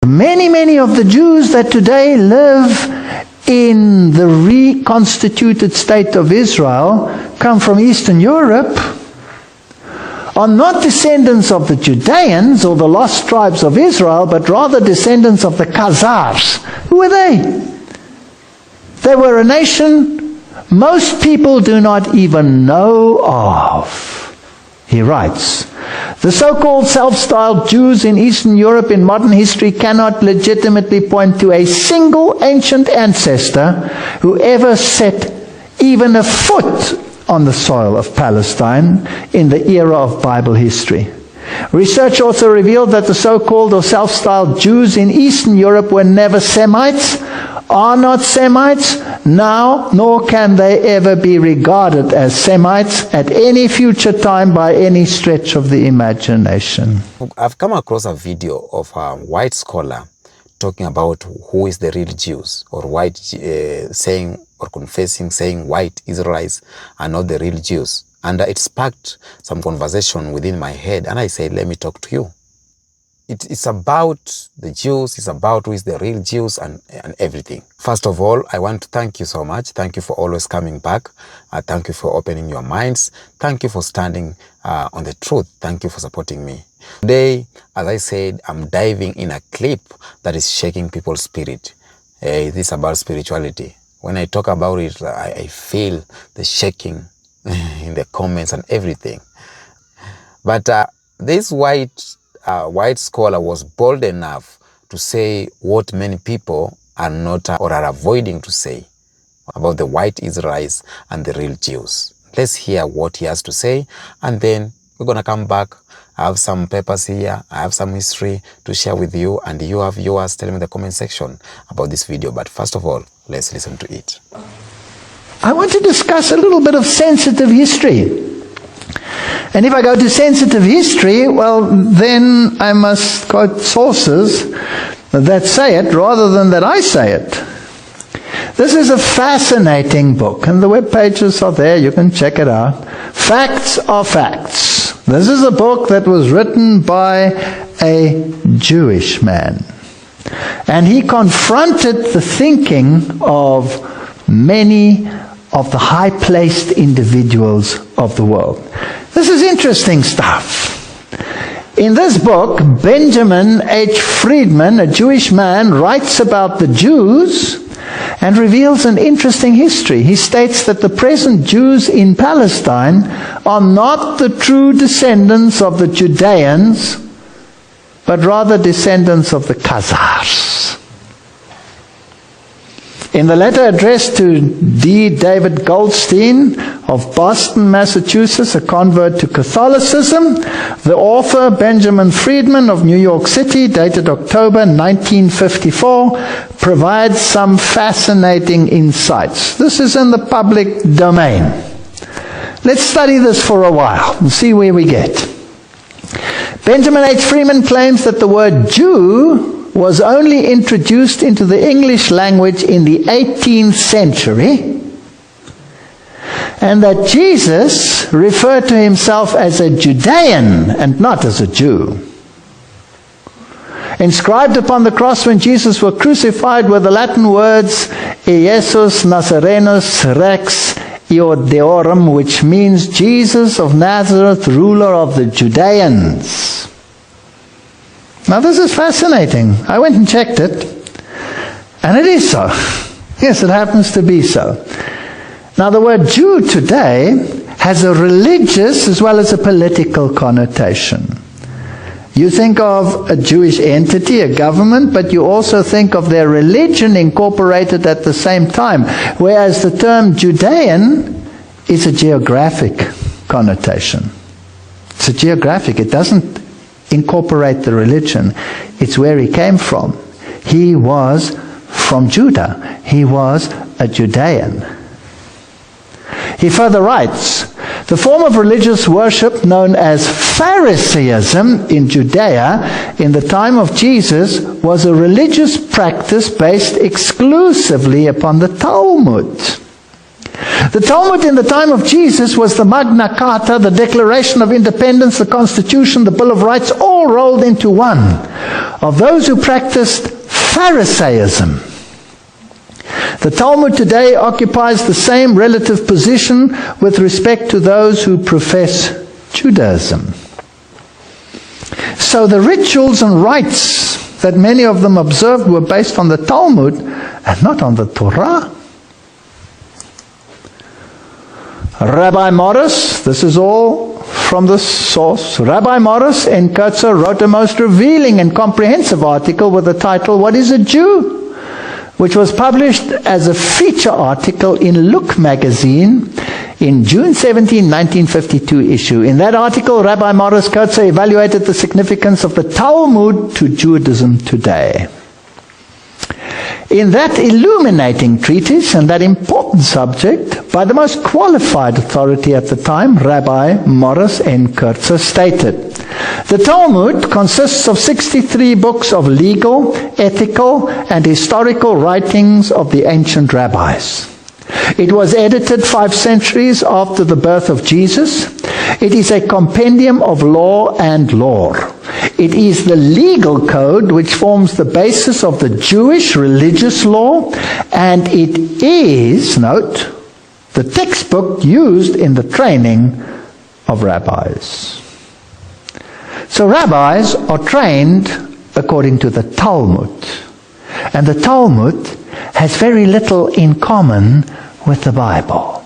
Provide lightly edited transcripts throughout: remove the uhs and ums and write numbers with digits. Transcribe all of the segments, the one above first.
Many of the Jews that today live in the reconstituted state of Israel come from Eastern Europe, are not descendants of the Judeans or the lost tribes of Israel, but rather descendants of the Khazars. Who were they? They were a nation most people do not even know of. He writes, the so-called self-styled Jews in Eastern Europe in modern history cannot legitimately point to a single ancient ancestor who ever set even a foot on the soil of Palestine in the era of Bible history. Research also revealed that the so-called or self-styled Jews in Eastern Europe were never Semites, are not Semites now, nor can they ever be regarded as Semites at any future time by any stretch of the imagination. I've come across a video of a white scholar talking about who is the real Jews, or white saying or confessing, saying white Israelites are not the real Jews. And it sparked some conversation within my head, and I said, let me talk to you. It's about the Jews, it's about who is the real Jews and everything. First of all, I want to thank you so much. Thank you for always coming back. Thank you for opening your minds. Thank you for standing on the truth. Thank you for supporting me. Today, as I said, I'm diving in a clip that is shaking people's spirit. This is about spirituality. When I talk about it, I feel the shaking in the comments and everything. But this white scholar was bold enough to say what many people are not or are avoiding to say about the white Israelites and the real Jews. Let's hear what he has to say, and then we're going to come back. I have some papers here, I have some history to share with you, and you have yours. Tell me in the comment section about this video. But first of all, let's listen to it. I want to discuss a little bit of sensitive history. And if I go to sensitive history, well, then I must quote sources that say it rather than that I say it. This is a fascinating book, and the web pages are there. You can check it out. Facts are facts. This is a book that was written by a Jewish man. And he confronted the thinking of many of the high-placed individuals of the world. This is interesting stuff. In this book, Benjamin H. Friedman, a Jewish man, writes about the Jews and reveals an interesting history. He states that the present Jews in Palestine are not the true descendants of the Judeans, but rather descendants of the Khazars. In the letter addressed to D. David Goldstein of Boston, Massachusetts, a convert to Catholicism, the author, Benjamin Friedman of New York City, dated October 1954, provides some fascinating insights. This is in the public domain. Let's study this for a while and see where we get. Benjamin H. Friedman claims that the word Jew was only introduced into the English language in the 18th century, and that Jesus referred to himself as a Judean and not as a Jew. Inscribed upon the cross when Jesus was crucified were the Latin words Iesus Nazarenus Rex Iodeorum, which means Jesus of Nazareth, ruler of the Judeans. Now this is fascinating. I went and checked it, and it is so. Yes, it happens to be so. Now the word Jew today has a religious as well as a political connotation. You think of a Jewish entity, a government, but you also think of their religion incorporated at the same time, whereas the term Judean is a geographic connotation. It's a geographic. It doesn't incorporate the religion. It's where he came from. He was from Judah. He was a Judean. He further writes, the form of religious worship known as Pharisaism in Judea in the time of Jesus was a religious practice based exclusively upon the Talmud. The Talmud in the time of Jesus was the Magna Carta, the Declaration of Independence, the Constitution, the Bill of Rights, all rolled into one, of those who practiced Pharisaism. The Talmud today occupies the same relative position with respect to those who profess Judaism. So the rituals and rites that many of them observed were based on the Talmud and not on the Torah. Rabbi Morris, this is all from the source, Rabbi Morris in Khazar wrote a most revealing and comprehensive article with the title, "What is a Jew?" which was published as a feature article in Look magazine in June 17, 1952 issue. In that article, Rabbi Morris Khazar evaluated the significance of the Talmud to Judaism today. In that illuminating treatise and that important subject, by the most qualified authority at the time, Rabbi Morris N. Khazar stated, "The Talmud consists of 63 books of legal, ethical, and historical writings of the ancient rabbis. It was edited 5 centuries after the birth of Jesus. It is a compendium of law and lore. It is the legal code which forms the basis of the Jewish religious law, and it is, note, the textbook used in the training of rabbis." So rabbis are trained according to the Talmud. And the Talmud has very little in common with the Bible.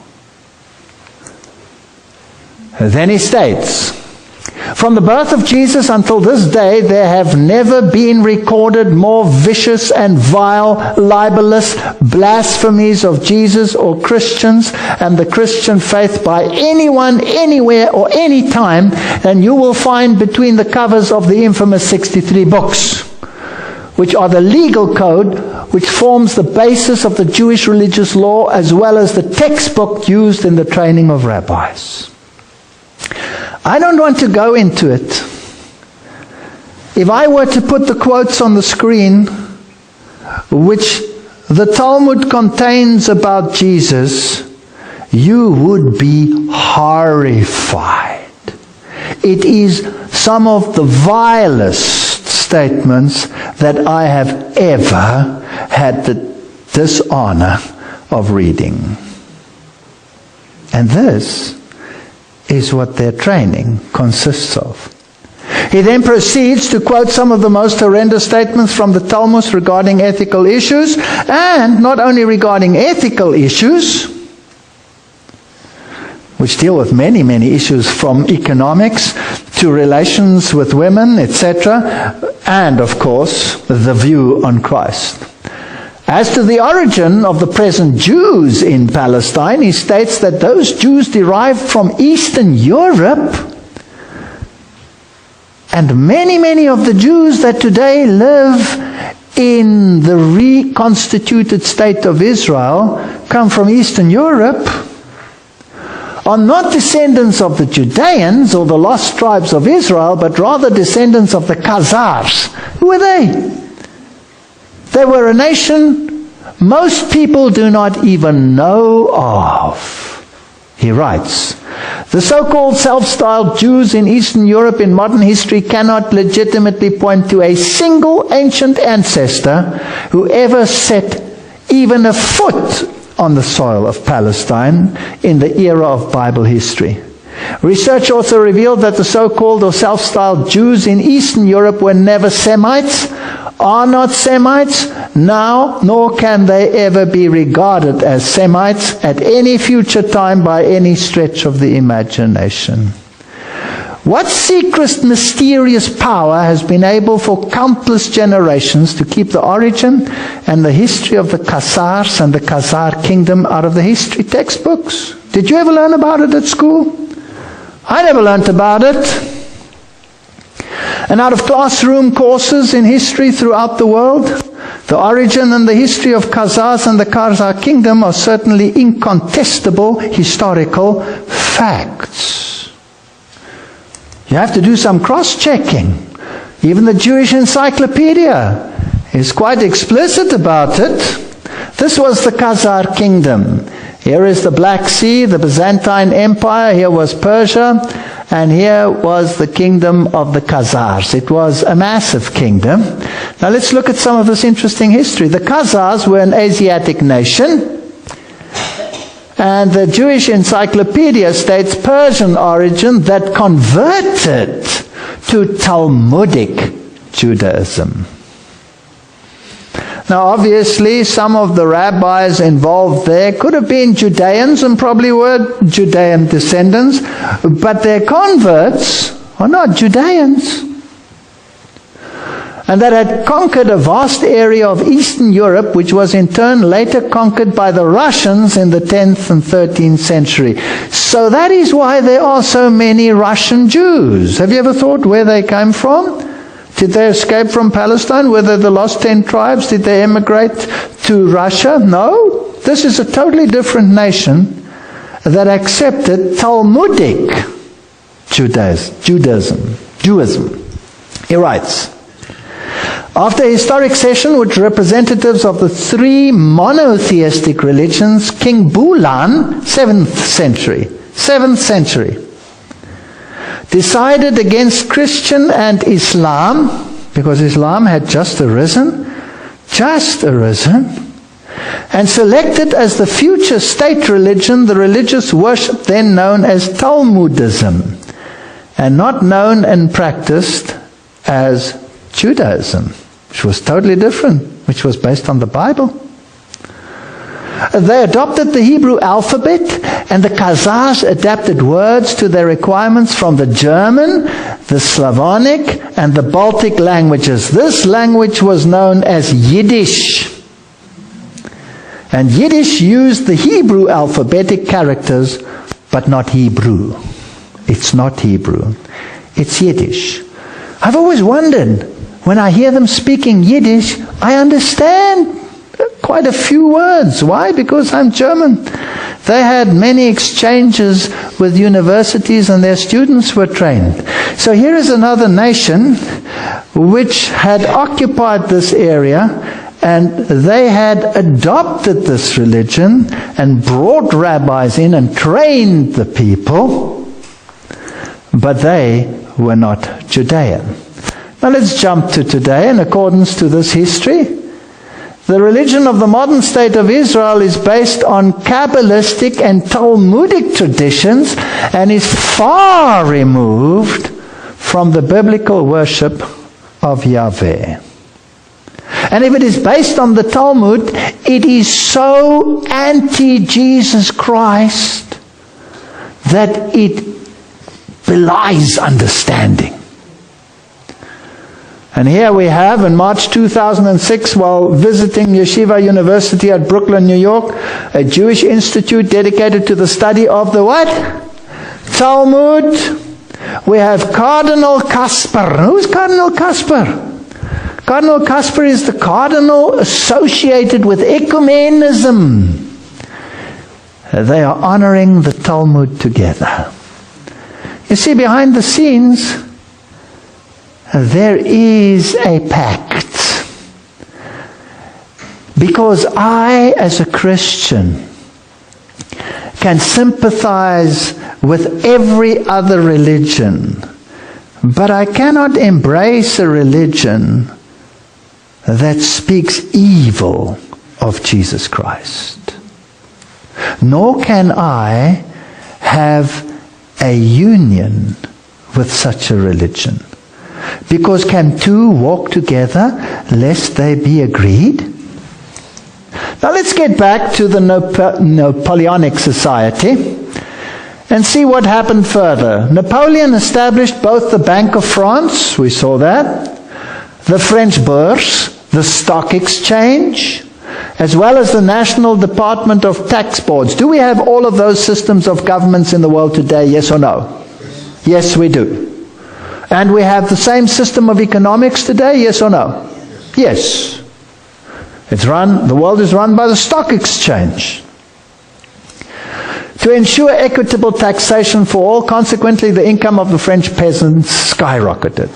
Then he states, "From the birth of Jesus until this day, there have never been recorded more vicious and vile, libelous blasphemies of Jesus or Christians and the Christian faith by anyone, anywhere, or any time than you will find between the covers of the infamous 63 books, which are the legal code which forms the basis of the Jewish religious law as well as the textbook used in the training of rabbis." I don't want to go into it. If I were to put the quotes on the screen, which the Talmud contains about Jesus, you would be horrified. It is some of the vilest statements that I have ever had the dishonor of reading. And this is what their training consists of. He then proceeds to quote some of the most horrendous statements from the Talmud regarding ethical issues, and not only regarding ethical issues, which deal with many, many issues from economics to relations with women, etc., and of course, the view on Christ. As to the origin of the present Jews in Palestine, he states that those Jews derived from Eastern Europe, and many, many of the Jews that today live in the reconstituted state of Israel come from Eastern Europe, are not descendants of the Judeans or the lost tribes of Israel, but rather descendants of the Khazars. Who were they? They were a nation most people do not even know of. He writes, "The so-called self-styled Jews in Eastern Europe in modern history cannot legitimately point to a single ancient ancestor who ever set even a foot on the soil of Palestine in the era of Bible history. Research also revealed that the so-called or self-styled Jews in Eastern Europe were never Semites, are not Semites now, nor can they ever be regarded as Semites at any future time by any stretch of the imagination. What secret, mysterious power has been able for countless generations to keep the origin and the history of the Khazars and the Khazar kingdom out of the history textbooks? Did you ever learn about it at school? I never learned about it. And out of classroom courses in history throughout the world, the origin and the history of Khazars and the Khazar kingdom are certainly incontestable historical facts. You have to do some cross-checking. Even the Jewish Encyclopedia is quite explicit about it. This was the Khazar kingdom. Here is the Black Sea, the Byzantine Empire. Here was Persia. And here was the kingdom of the Khazars. It was a massive kingdom. Now let's look at some of this interesting history. The Khazars were an Asiatic nation. And the Jewish encyclopedia states Persian origin that converted to Talmudic Judaism. Now obviously some of the rabbis involved there could have been Judeans and probably were Judean descendants, but their converts are not Judeans. And that had conquered a vast area of Eastern Europe, which was in turn later conquered by the Russians in the 10th and 13th century. So that is why there are so many Russian Jews. Have you ever thought where they came from? Did they escape from Palestine? Were they the lost 10 tribes? Did they emigrate to Russia? No. This is a totally different nation that accepted Talmudic Judaism. He writes, after a historic session with representatives of the three monotheistic religions, King Bulan, 7th century, decided against Christian and Islam, because Islam had just arisen, and selected as the future state religion the religious worship then known as Talmudism, and not known and practiced as Judaism, which was totally different, which was based on the Bible. They adopted the Hebrew alphabet, and the Khazars adapted words to their requirements from the German, the Slavonic, and the Baltic languages. This language was known as Yiddish. And Yiddish used the Hebrew alphabetic characters, but not Hebrew. It's not Hebrew. It's Yiddish. I've always wondered, when I hear them speaking Yiddish, I understand quite a few words. Why? Because I'm German. They had many exchanges with universities and their students were trained. So here is another nation which had occupied this area, and they had adopted this religion and brought rabbis in and trained the people, but they were not Judean. Now let's jump to today. In accordance to this history, the religion of the modern state of Israel is based on Kabbalistic and Talmudic traditions and is far removed from the biblical worship of Yahweh. And if it is based on the Talmud, it is so anti-Jesus Christ that it belies understanding. And here we have, in March 2006, while visiting Yeshiva University at Brooklyn, New York, a Jewish institute dedicated to the study of the what? Talmud. We have Cardinal Kasper. Who's Cardinal Kasper? Cardinal Kasper is the cardinal associated with ecumenism. They are honoring the Talmud together. You see, behind the scenes, there is a pact. Because I, as a Christian, can sympathize with every other religion, but I cannot embrace a religion that speaks evil of Jesus Christ. Nor can I have a union with such a religion. Because can two walk together lest they be agreed? Now let's get back to the Napoleonic society and see what happened further. Napoleon established both the Bank of France, we saw that, the French Bourse, the stock exchange, as well as the National Department of Tax Boards. Do we have all of those systems of governments in the world today, yes or no? Yes, we do. And we have the same system of economics today, yes or no? Yes. The world is run by the stock exchange. To ensure equitable taxation for all, consequently the income of the French peasants skyrocketed.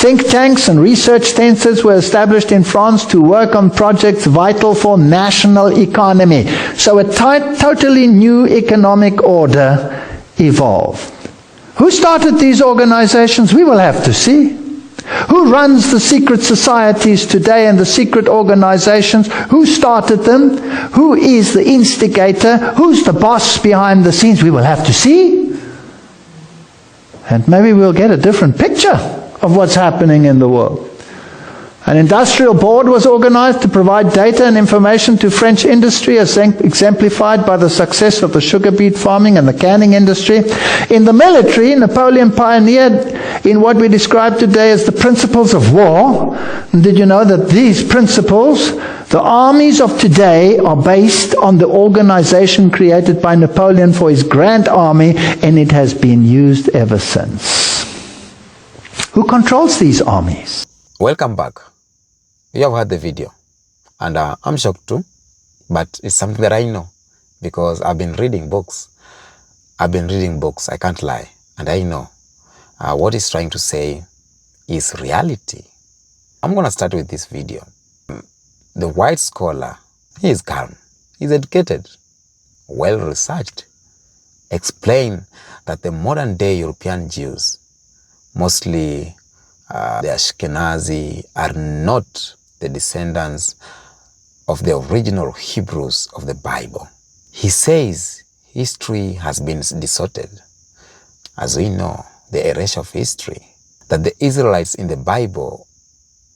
Think tanks and research centers were established in France to work on projects vital for national economy. So a totally new economic order evolved. Who started these organizations? We will have to see. Who runs the secret societies today and the secret organizations? Who started them? Who is the instigator? Who's the boss behind the scenes? We will have to see. And maybe we'll get a different picture of what's happening in the world. An industrial board was organized to provide data and information to French industry, as exemplified by the success of the sugar beet farming and the canning industry. In the military, Napoleon pioneered in what we describe today as the principles of war. And did you know that these principles, the armies of today, are based on the organization created by Napoleon for his grand army, and it has been used ever since. Who controls these armies? Welcome back. You have heard the video, and I'm shocked too, but it's something that I know because I've been reading books. I can't lie, and I know what he's trying to say is reality. I'm going to start with this video. The white scholar, he is calm, he's educated, well researched, explain that the modern day European Jews, mostly the Ashkenazi, are not the descendants of the original Hebrews of the Bible. He says history has been distorted. As we know, the erasure of history, that the Israelites in the Bible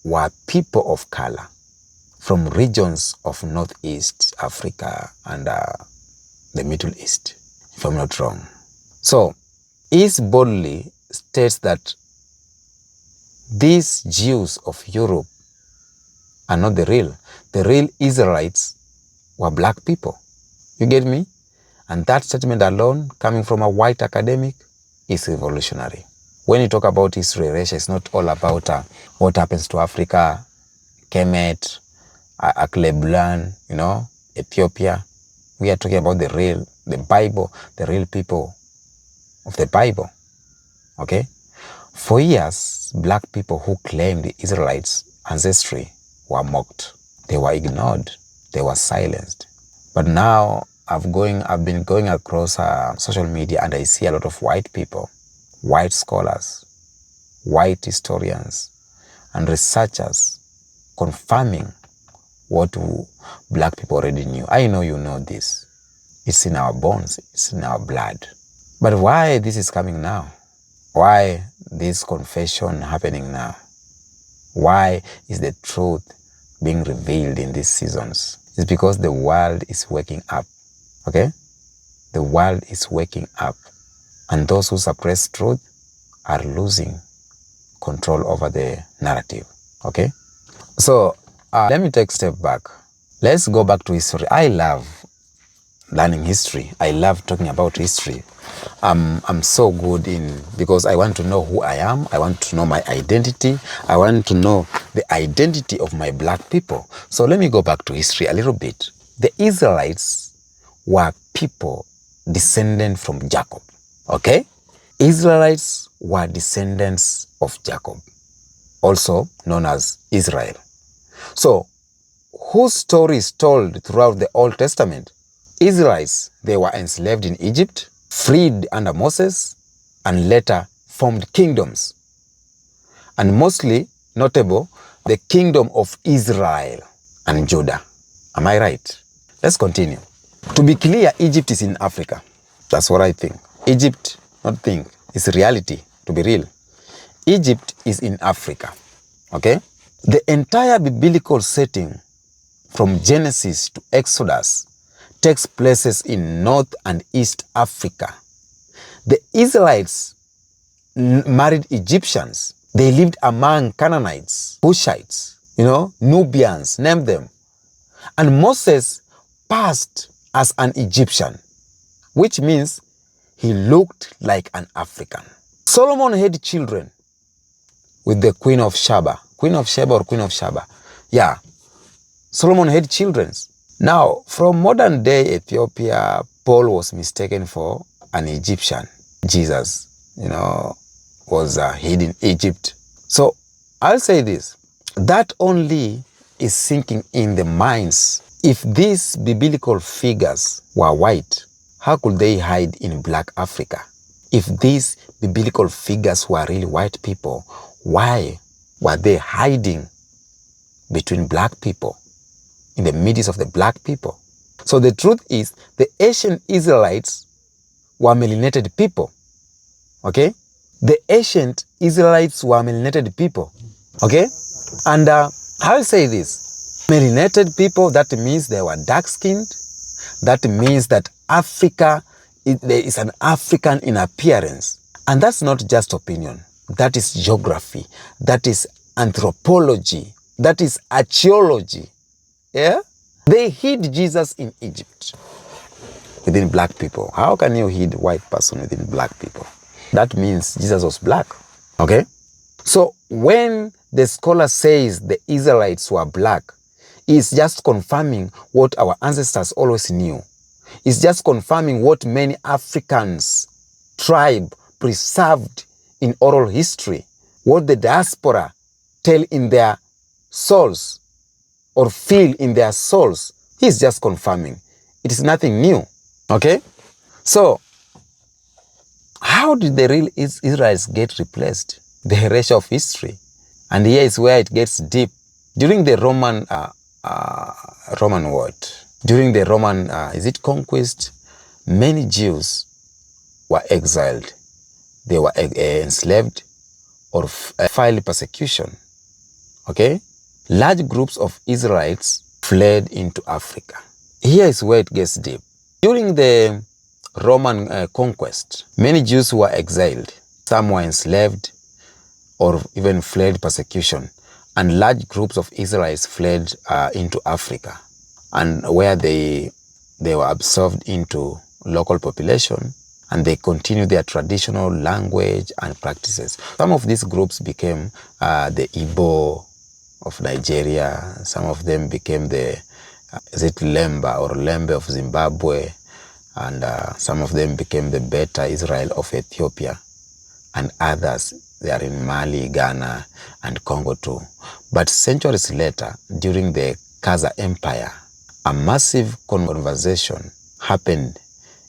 were people of color from regions of Northeast Africa and the Middle East, if I'm not wrong. So, he boldly states that these Jews of Europe are not the real. The real Israelites were black people. You get me? And that statement alone, coming from a white academic, is revolutionary. When you talk about history erasure, it's not all about what happens to Africa, Kemet, Aklebulan, Ethiopia. We are talking about the Bible, the real people of the Bible. Okay? For years, black people who claimed the Israelites' ancestry were mocked. They were ignored. They were silenced. But now I've been going across social media, and I see a lot of white people, white scholars, white historians, and researchers confirming what black people already knew. I know you know this. It's in our bones. It's in our blood. But why this is coming now? Why this confession happening now? Why is the truth being revealed in these seasons? It's because the world is waking up. Okay? The world is waking up. And those who suppress truth are losing control over the narrative. Okay? So, let me take a step back. Let's go back to history. I love learning history. I love talking about history. I'm so good because I want to know who I am. I want to know my identity. I want to know the identity of my black people. So let me go back to history a little bit. The Israelites were people descendant from Jacob. Okay? Israelites were descendants of Jacob, also known as Israel. So, whose story is told throughout the Old Testament? Israelites, they were enslaved in Egypt, freed under Moses, and later formed kingdoms. And mostly notable, the kingdom of Israel and Judah. Am I right? Let's continue. To be clear, Egypt is in Africa. That's what I think. Egypt, not think, it's reality, to be real. Egypt is in Africa. Okay? The entire biblical setting from Genesis to Exodus takes places in North and East Africa. The Israelites married Egyptians. They lived among Canaanites, Cushites, Nubians, name them. And Moses passed as an Egyptian, which means he looked like an African. Solomon had children with the Queen of Sheba. Queen of Sheba or Queen of Sheba? Yeah. Solomon had children. Now, from modern day Ethiopia, Paul was mistaken for an Egyptian. Jesus, was hid in Egypt. So, I'll say this, that only is sinking in the minds. If these biblical figures were white, how could they hide in black Africa? If these biblical figures were really white people, why were they hiding between black people, in the midst of the black people? So the truth is, the ancient Israelites were melanated people, okay? The ancient Israelites were melanated people, okay? And I'll say this, melanated people, that means they were dark-skinned. That means that Africa, there is an African in appearance. And that's not just opinion. That is geography. That is anthropology. That is archaeology. Yeah? They hid Jesus in Egypt within black people. How can you hide white person within black people? That means Jesus was black. Okay? So when the scholar says the Israelites were black, it's just confirming what our ancestors always knew. It's just confirming what many Africans tribe preserved in oral history, what the diaspora tell in their souls or feel in their souls. He's just confirming. It is nothing new. Okay? So, how did the real Israelites get replaced? The erasure of history. And here is where it gets deep. During the Roman what? During the Roman, conquest, many Jews were exiled. They were enslaved or filed persecution. Okay? Large groups of Israelites fled into Africa. Here is where it gets deep. During the Roman conquest, many Jews were exiled. Some were enslaved or even fled persecution. And large groups of Israelites fled into Africa, and where they were absorbed into local population, and they continued their traditional language and practices. Some of these groups became the Igbo of Nigeria. Some of them became the Lembe of Zimbabwe, and some of them became the Beta Israel of Ethiopia, and others, they are in Mali, Ghana, and Congo too. But centuries later, during the Khazar Empire, a massive conversation happened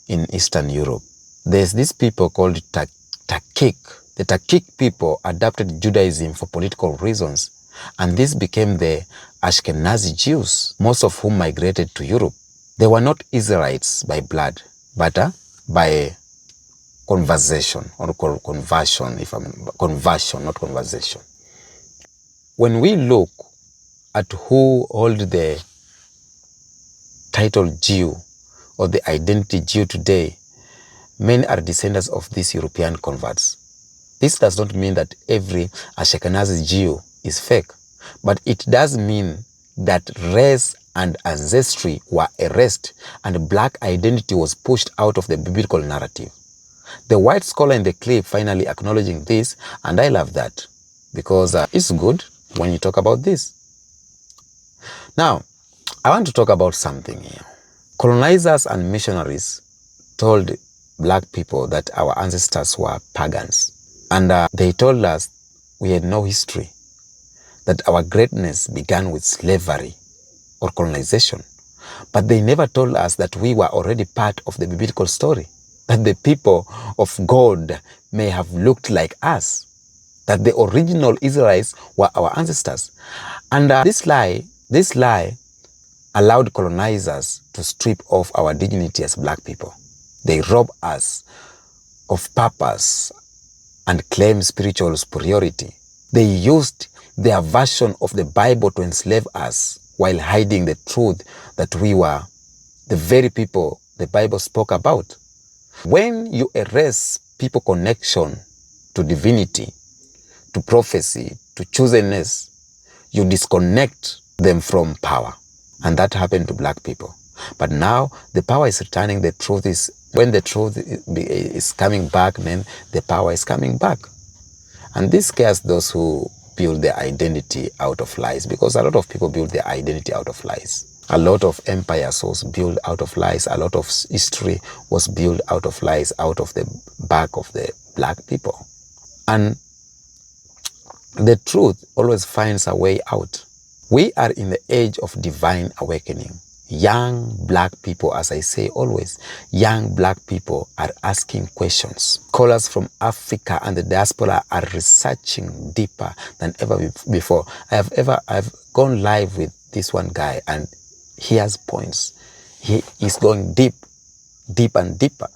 in Eastern Europe. There's these people called Turkic. The Turkic people adopted Judaism for political reasons, and this became the Ashkenazi Jews, most of whom migrated to Europe. They were not Israelites by blood, but by conversion, or conversion, conversion, not conversation. When we look at who hold the title Jew or the identity Jew today, many are descendants of these European converts. This does not mean that every Ashkenazi Jew is fake, but it does mean that race and ancestry were erased and black identity was pushed out of the biblical narrative. The white scholar in the clip finally acknowledging this, and I love that because it's good when you talk about this. Now, I want to talk about something here. Colonizers and missionaries told black people that our ancestors were pagans, and they told us we had no history, that our greatness began with slavery or colonization. But they never told us that we were already part of the biblical story, that the people of God may have looked like us, that the original Israelites were our ancestors. And this lie allowed colonizers to strip off our dignity as black people. They rob us of purpose and claim spiritual superiority. They used their version of the Bible to enslave us while hiding the truth that we were the very people the Bible spoke about. When you erase people's connection to divinity, to prophecy, to chosenness, you disconnect them from power. And that happened to black people. But now the power is returning. The truth is, when the truth is coming back, then the power is coming back. And this scares those who build their identity out of lies, because a lot of people build their identity out of lies. A lot of empires was built out of lies. A lot of history was built out of lies, out of the back of the black people. And The truth always finds a way out. We are in the age of divine awakening. Young black people, as I say always, young black people are asking questions. Scholars from Africa and the diaspora are researching deeper than ever before. I've gone live with this one guy, and he has points. He is going deep and deeper,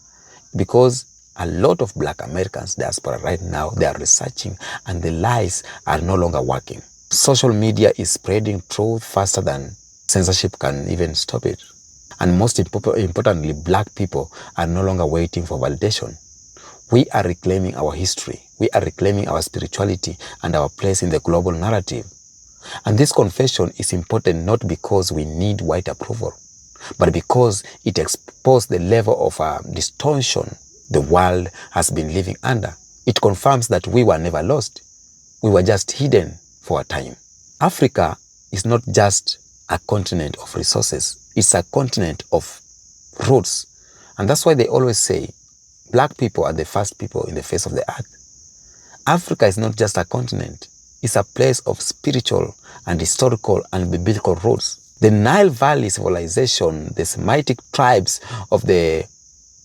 because a lot of black Americans diaspora right now, they are researching, and the lies are no longer working. Social media is spreading truth faster than censorship can even stop it. And most importantly, black people are no longer waiting for validation. We are reclaiming our history. We are reclaiming our spirituality and our place in the global narrative. And this confession is important not because we need white approval, but because it exposed the level of distortion the world has been living under. It confirms that we were never lost. We were just hidden for a time. Africa is not just a continent of resources. It's a continent of roots. And that's why they always say black people are the first people in the face of the earth. Africa is not just a continent. It's a place of spiritual and historical and biblical roots. The Nile Valley civilization, the Semitic tribes of the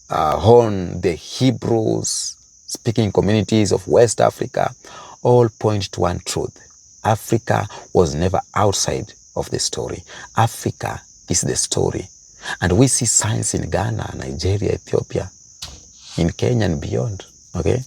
Horn, the Hebrews, speaking communities of West Africa, all point to one truth. Africa was never outside of the story. Africa is the story. And we see signs in Ghana, Nigeria, Ethiopia, in Kenya and beyond, okay?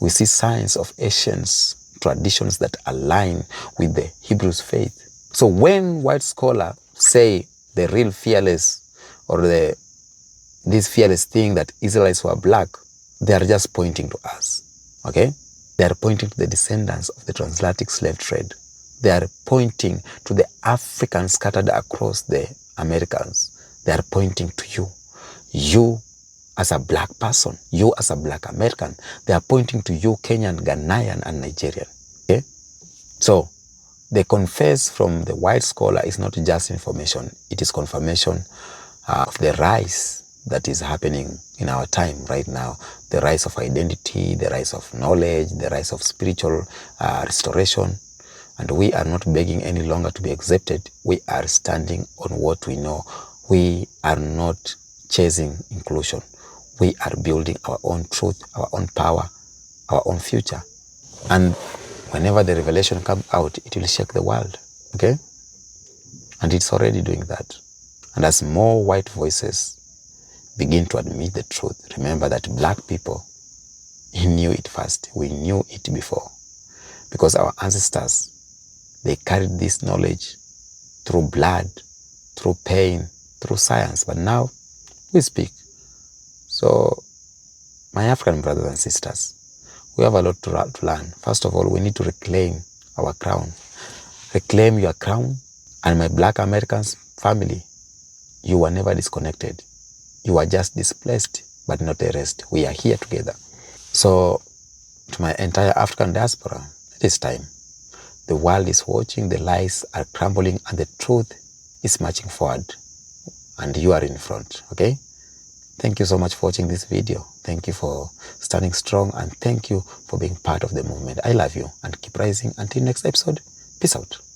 We see signs of ancient traditions that align with the Hebrews faith. So when white scholars say the real fearless, or this fearless thing that Israelites were black, they are just pointing to us, okay? They are pointing to the descendants of the transatlantic slave trade. They are pointing to the Africans scattered across the Americas. They are pointing to you. You as a black person, you as a black American. They are pointing to you, Kenyan, Ghanaian, and Nigerian, okay? So the confess from the white scholar is not just information. It is confirmation of the rise that is happening in our time right now. The rise of identity, the rise of knowledge, the rise of spiritual restoration. And we are not begging any longer to be accepted. We are standing on what we know. We are not chasing inclusion. We are building our own truth, our own power, our own future. And whenever the revelation comes out, it will shake the world, okay? And it's already doing that. And as more white voices begin to admit the truth, remember that black people, he knew it first. We knew it before. Because our ancestors, they carried this knowledge through blood, through pain, through science. But now we speak. So my African brothers and sisters, we have a lot to learn. First of all, we need to reclaim our crown. Reclaim your crown. And my black Americans family, you were never disconnected. You were just displaced, but not erased. We are here together. So to my entire African diaspora, it is time. The world is watching, the lies are crumbling, and the truth is marching forward. And you are in front, okay? Thank you so much for watching this video. Thank you for standing strong, and thank you for being part of the movement. I love you, and keep rising. Until next episode, peace out.